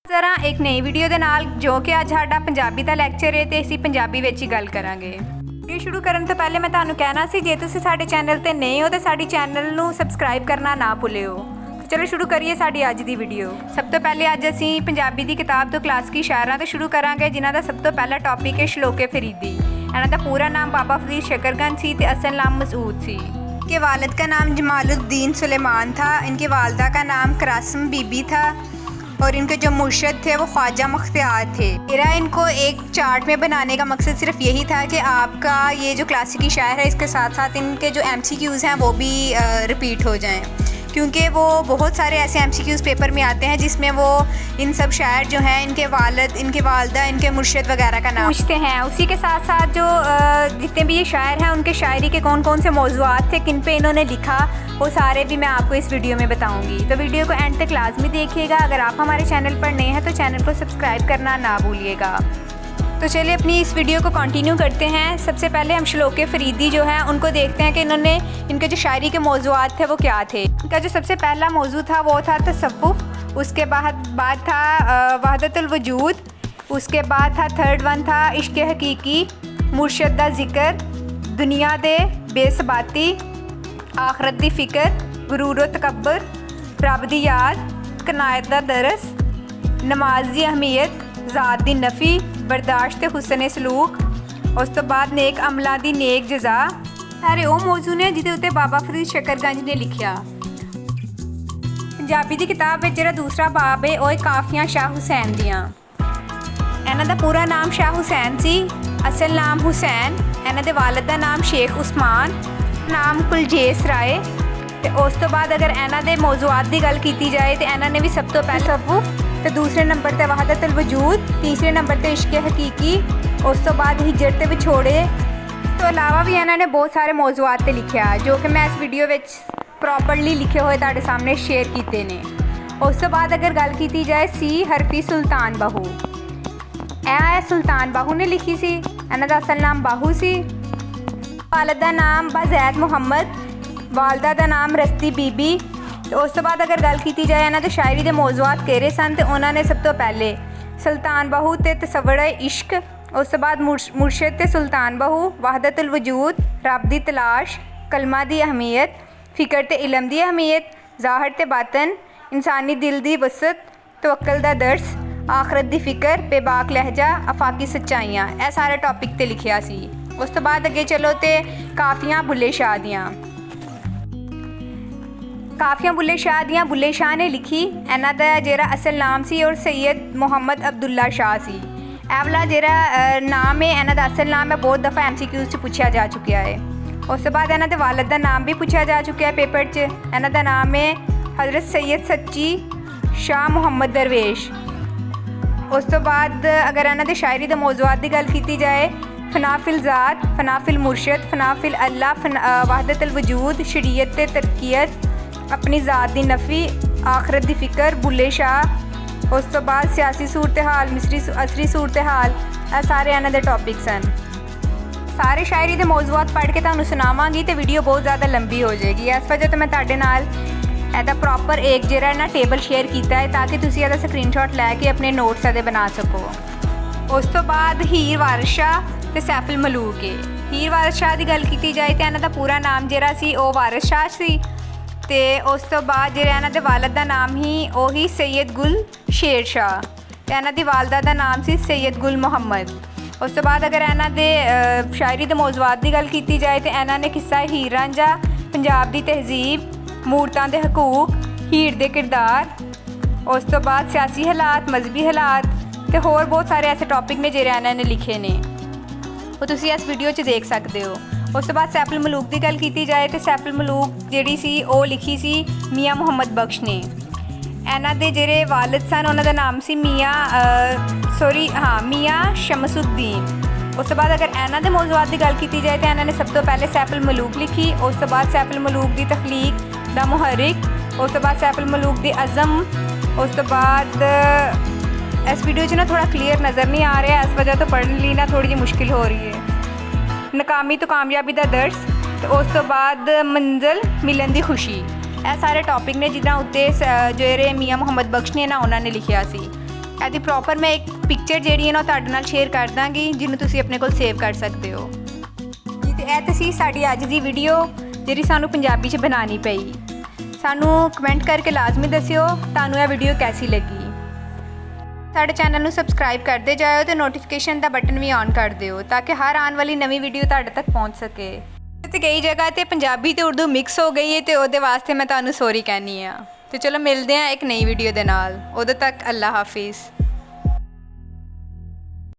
ਜ਼ਰਾ ਇੱਕ ਨਈ ਵੀਡੀਓ ਦੇ ਨਾਲ ਜੋ ਕਿ ਅੱਜ ਸਾਡਾ ਪੰਜਾਬੀ ਦਾ ਲੈਕਚਰ ਹੈ ਤੇ ਅਸੀਂ ਪੰਜਾਬੀ ਵਿੱਚ ਹੀ ਗੱਲ ਕਰਾਂਗੇ। ਵੀਡੀਓ ਸ਼ੁਰੂ ਕਰਨ ਤੋਂ ਪਹਿਲੇ ਮੈਂ ਤੁਹਾਨੂੰ ਕਹਿਣਾ ਸੀ ਜੇ ਤੁਸੀਂ ਸਾਡੇ ਚੈਨਲ ਤੇ ਨਏ ਹੋ ਤਾਂ ਸਾਡੇ ਚੈਨਲ ਨੂੰ ਸਬਸਕ੍ਰਾਈਬ ਕਰਨਾ ਨਾ ਭੁੱਲਿਓ। ਚਲੋ ਸ਼ੁਰੂ ਕਰੀਏ ਸਾਡੀ ਅੱਜ ਦੀ ਵੀਡੀਓ। ਸਭ ਤੋਂ ਪਹਿਲੇ ਅੱਜ ਅਸੀਂ ਪੰਜਾਬੀ ਦੀ ਕਿਤਾਬ ਤੋਂ ਕਲਾਸਿਕੀ ਸ਼ਾਇਰਾਂ ਤੋਂ ਸ਼ੁਰੂ ਕਰਾਂਗੇ ਜਿਨ੍ਹਾਂ ਦਾ ਸਭ ਤੋਂ ਪਹਿਲਾ ਟੌਪਿਕ ਹੈ ਸ਼ਲੋਕੇ ਫਰੀਦੀ। ਇਹਨਾਂ ਦਾ ਪੂਰਾ ਨਾਮ ਬਾਬਾ ਫਰੀਦ शकरगंज ਸੀ ਤੇ ਅਸਲ ਨਾਮ मसूद ਸੀ। इनके वालिद का नाम जमालुद्दीन सुलेमान था। इनकी वालदा का नाम करासम बीबी था और इनके जो मुर्शद थे वो ख्वाजा मुख्तियार थे। मेरा इनको एक चार्ट में बनाने का मकसद सिर्फ यही था कि आपका ये जो क्लासिकी शायर है इसके साथ साथ इनके जो MCQs हैं वो भी रिपीट हो जाएं, क्योंकि वो बहुत सारे ऐसे MCQs पेपर में आते हैं जिसमें वो इन सब शायर जो हैं इनके वालिद, इनके वालदा, इनके मुर्शद वगैरह का नाम पूछते हैं। उसी के साथ साथ जो जितने भी ये शायर हैं उनके शायरी के कौन कौन से मौज़ूआत थे, किन पे इन्होंने लिखा, वो सारे भी मैं आपको इस वीडियो में बताऊंगी। तो वीडियो को एंड तक लाजमी देखिएगा। अगर आप हमारे चैनल पर नए हैं तो चैनल को सब्सक्राइब करना ना भूलिएगा। तो चलिए अपनी इस वीडियो को कंटिन्यू करते हैं। सबसे पहले हम शलोके फरीदी जो हैं उनको देखते हैं कि इन्होंने इनके जो शायरी के मौज़ूआत थे वो क्या थे। इनका जो सबसे पहला मौजू था वो था तसव्वुफ़, उसके बाद था वहदतुल वजूद, उसके बाद था थर्ड वन था इश्क़ हकीकी, मुर्शद दा ज़िक्र, दुनिया दे बेसबाती, आखरत दी फ़िक्र, गुरूर व तकब्बर, रब दी याद, कनायत दा दरस, नमाज दी अहमियत, ज़ात दी नफ़ी, बर्दाश्त हुसन सलूक, उस तो बाद नेक अमलों दी नेक जज़ा। सारे वो मौजू ने जिहदे उत्ते बाबा फरीद शकरगंज ने लिखिया। पंजाबी दी किताब विच जिहड़ा दूसरा बाब है वो काफियां शाह हुसैन दियां। इन्हां दा पूरा नाम शाह हुसैन सी, असल नाम हुसैन। इन्हां दे वालिद दा नाम शेख उस्मान, नाम कुलजेस राय। ते उस तो बाद अगर इन्हां दे मौजूआत दी गल कीती जाए तो इन्हां ने भी सब तो पहले तसव्वुफ़ ते दूसरे नंबर ते वहदतुल वजूद, तीसरे नंबर ते इश्क़ हकीकी, उस तो बाद हिजर ते विछोड़े तो अलावा भी इन्होंने बहुत सारे मौजूआत ते लिखिया जो कि मैं इस वीडियो विच प्रॉपरली लिखे हुए तुहाडे सामने शेयर कीते ने। उस तो बाद अगर गल कीती जाए सी हरफी सुल्तान बाहू, यह सुल्तान बाहू ने लिखी सी। इन्हां दा असल नाम बाहू सी। वालिद दा नाम बाज़ैद मुहम्मद, वालदा दा नाम रस्ती बीबी। तो उस तो बाद अगर गल की जाए इन्हां दे शायरी दे मौजूआत केरे सन तो उन्होंने सब तो पहले सुल्तान बाहू ते तसव्वुर इश्क, उस तो बाद मुर्शद ते सुल्तान बाहू, वहदतुल वजूद, रब दी तलाश, कलमा दी अहमियत, फ़िक्र ते इलम दी अहमियत, ज़ाहिर ते बातन, इंसानी दिल दी वसत, तवक्कल दा दर्स, आखरत दी फ़िक्र, बेबाक लहजा, आफाकी सच्चाइयाँ। यह सारे टॉपिक ते लिखिया सी। उस तो बाद अगे चलो तो काफियाँ बुल्ले शाह दियाँ। काफियाँ बुल्ले शाह दियाँ बुल्ले शाह ने लिखी। इन्हां दा जेहड़ा असल नाम सी और सैयद मुहम्मद अब्दुल्ला शाह सी। ਇਹ वाला ਜਿਹੜਾ नाम है इन्हां दा असल नाम है बहुत दफ़ा MCQs च पूछा जा चुका है। उस तो बाद इन्हां दे वालिद दा नाम भी पूछा जा चुका है पेपर च। इन्हां दा नाम है हज़रत सैयद सच्ची शाह मुहम्मद दरवेश। उस तो बाद अगर इन्हां दे शायरी दे मौजूआत की गल की जाए फनाफिल ज़ात, फनाफिल मुर्शद, फनाफिल अल्लाह, वहदतुल वजूद, शरीयत ते तरकियत, अपनी ज़ात दी नफ़ी, आखरत दी फ़िक्र, बुल्ले शाह। उस तो बाद सियासी सूरत हाल, मिसरी असरी सूरत हाल, ये सारे इन्हां दे टॉपिक सन। सारे शायरी दे मौजूआत पढ़ के तुहानूं सुनावांगी तो वीडियो बहुत ज़्यादा लंबी हो जाएगी। इस वजह तो मैं तुहाडे नाल ਇਹਦਾ प्रॉपर एक ਜਿਹੜਾ ना टेबल शेयर किया है ताकि तुसीं ਇਹਦਾ स्क्रीनशॉट लैके अपने नोट्स ਇਹਦੇ बना सको। उस तो बाद हीर वारिस शाह ते सैफुल मलूक है। हीर वारिस शाह की गल की जाए तो इन्हां दा पूरा नाम ਜਿਹੜਾ ਸੀ ਉਹ वारिस शाह सी। ਤੇ ਉਸ ਤੋਂ ਬਾਅਦ ਜਿਹੜੇ ਇਹਨਾਂ ਦੇ ਵਾਲਿਦ ਦਾ ਨਾਮ ਹੀ ਉਹੀ ਸੈयद गुल शेर शाह ਤੇ ਇਹਨਾਂ ਦੀ ਵਾਲਦਾ ਦਾ ਨਾਮ ਸੀ सैयद गुल ਮੁਹੰਮਦ। ਉਸ ਤੋਂ ਬਾਅਦ ਅਗਰ ਇਹਨਾਂ ਦੇ ਸ਼ਾਇਰੀ ਦੇ ਮੌਜੂਆਤ ਦੀ ਗੱਲ ਕੀਤੀ ਜਾਏ ਤੇ ਇਹਨਾਂ ਨੇ ਕਿੱਸਾ ਹੀਰ ਰਾਂਝਾ, ਪੰਜਾਬ ਦੀ ਤਹਿਜ਼ੀਬ, ਮੂਰਤਾਂ ਦੇ ਹਕੂਕ, ਹੀਰ ਦੇ ਕਿਰਦਾਰ, ਉਸ ਤੋਂ ਬਾਅਦ ਸਿਆਸੀ ਹਾਲਾਤ, ਮਜ਼ਹਬੀ ਹਾਲਾਤ ਤੇ ਹੋਰ ਬਹੁਤ ਸਾਰੇ ਐਸੇ ਟੌਪਿਕ ਨੇ ਜਿਹੜੇ ਇਹਨਾਂ ਨੇ ਲਿਖੇ ਨੇ, ਉਹ ਤੁਸੀਂ ਇਸ ਵੀਡੀਓ 'ਚ ਦੇਖ ਸਕਦੇ ਹੋ। उस तो बाद सैफुल मलूक की गल की जाए तो सैफुल मलूक जिहड़ी सी वो लिखी सी मियाँ मुहम्मद बख्श ने। इन्हां दे जिहड़े वालिद सन उन्हां दा नाम सी मियाँ शमसुद्दीन। उस तो बाद अगर इन्हां दे मौजूआत की गल की जाए तो इन्हां ने सब तो पहले सैफुल मलूक लिखी। उस तो बाद सैफुल मलूक की तखलीक दा मुहर्रिक, उस तो बाद सैफुल मलूक की अज़म। उस तो बाद इस वीडियो च ना थोड़ा क्लीयर नज़र नहीं आ रहा, इस वजह तो पढ़ने लिए ना थोड़ी जी मुश्किल हो रही है। नाकामी तो कामयाबी का दर्स, तो उस तो बाद मंजिल मिलन की खुशी। ये सारे टॉपिक ने जिन्हां उत्ते ਜਿਹੜੇ मियाँ मुहम्मद बख्श ने ना उन्होंने लिखिया सी। ਇਹਦੀ ਪ੍ਰੋਪਰ ਮੈਂ ਇੱਕ ਪਿਕਚਰ ਜਿਹੜੀ ਹੈ ਨਾ ਉਹ ਤੁਹਾਡੇ ਨਾਲ ਸ਼ੇਅਰ ਕਰ ਦਾਂਗੀ, ਜਿਹਨੂੰ ਤੁਸੀਂ ਆਪਣੇ ਕੋਲ ਸੇਵ ਕਰ ਸਕਦੇ ਹੋ ਜੀ। ਤੇ ਇਹ ਤਾਂ ਸੀ ਸਾਡੀ ਅੱਜ ਦੀ ਵੀਡੀਓ ਜਿਹੜੀ ਸਾਨੂੰ ਪੰਜਾਬੀ 'ਚ ਬਣਾਉਣੀ ਪਈ। ਸਾਨੂੰ ਕਮੈਂਟ ਕਰਕੇ ਲਾਜ਼ਮੀ ਦੱਸਿਓ ਤੁਹਾਨੂੰ ਇਹ ਵੀਡੀਓ ਕੈਸੀ ਲੱਗੀ। ਸਾਡੇ ਚੈਨਲ ਨੂੰ ਸਬਸਕ੍ਰਾਈਬ ਕਰਦੇ ਜਾਇਓ ਤੇ ਨੋਟੀਫਿਕੇਸ਼ਨ ਦਾ ਬਟਨ ਵੀ ਔਨ ਕਰ ਦਿਓ ਤਾਂ ਕਿ ਹਰ ਆਉਣ ਵਾਲੀ ਨਵੀਂ ਵੀਡੀਓ ਤੁਹਾਡੇ ਤੱਕ ਪਹੁੰਚ ਸਕੇ। ਤੇ ਕਈ ਜਗ੍ਹਾ ਤੇ ਪੰਜਾਬੀ ਤੇ ਉਰਦੂ ਮਿਕਸ ਹੋ ਗਈ ਹੈ ਤੇ ਉਹਦੇ ਵਾਸਤੇ ਮੈਂ ਤੁਹਾਨੂੰ ਸੌਰੀ ਕਹਿੰਦੀ ਹਾਂ। ਤੇ ਚਲੋ ਮਿਲਦੇ ਹਾਂ ਇੱਕ ਨਈ ਵੀਡੀਓ ਦੇ ਨਾਲ। ਉਦੋਂ ਤੱਕ ਅੱਲਾ ਹਾਫਿਜ਼।